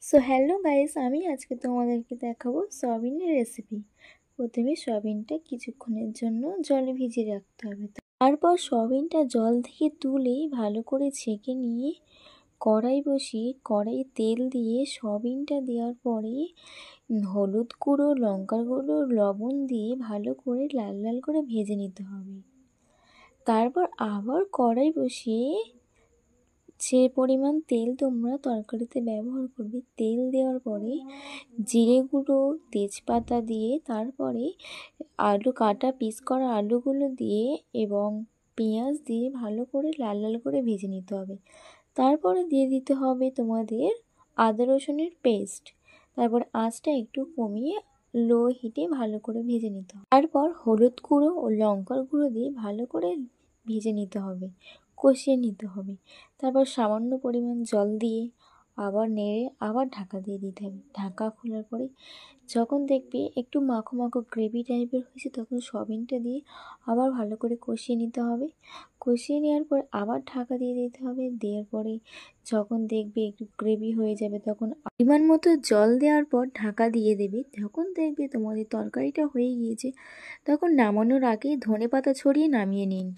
So hello guys, আমি আজকে তোমাদেরকে দেখাবো সয়াবিনের রেসিপি। প্রথমে সয়াবিনটা কিছুক্ষণের জন্য জলে ভিজিয়ে রাখতে হবে। তারপর সয়াবিনটা জল থেকে তুলে ভালো করে ছেঁকে নিয়ে কড়াই বসিয়ে কড়াইয়ে তেল দিয়ে সয়াবিনটা দেওয়ার পরে হলুদ গুঁড়ো, লঙ্কার গুঁড়ো, লবণ দিয়ে ভালো করে লাল লাল করে ভেজে নিতে হবে। তারপর আবার কড়াই বসিয়ে যে পরিমাণ তেল তোমরা তরকারিতে ব্যবহার করবে, তেল দেওয়ার পরে জিরে গুঁড়ো, তেজপাতা দিয়ে তারপরে কাটা পিস করা আলুগুলো দিয়ে এবং পেঁয়াজ দিয়ে ভালো করে লাল লাল করে ভেজে নিতে হবে। তারপরে দিয়ে দিতে হবে তোমাদের আদা রসুনের পেস্ট। তারপর আঁচটা একটু কমিয়ে লো হিটে ভালো করে ভেজে নিতে হবে। তারপর হলুদ গুঁড়ো ও লঙ্কার গুঁড়ো দিয়ে ভালো করে ভেজে নিতে হবে, কষিয়ে নিতে হবে। তারপর সামান্য পরিমাণ জল দিয়ে আবার নেড়ে আবার ঢাকা দিয়ে দিতে হবে। ঢাকা খোলার পরে যখন দেখবে একটু মাখো মাখো গ্রেভি টাইপের হয়েছে, তখন সয়াবিনটা দিয়ে আবার ভালো করে কষিয়ে নিতে হবে। কষিয়ে নেওয়ার পর আবার ঢাকা দিয়ে দিতে হবে। দেওয়ার পরে যখন দেখবে একটু গ্রেভি হয়ে যাবে, তখন পরিমাণ মতো জল দেওয়ার পর ঢাকা দিয়ে দেবে। যখন দেখবে তোমাদের তরকারিটা হয়ে গিয়েছে, তখন নামানোর আগে ধনেপাতা ছড়িয়ে নামিয়ে নিন।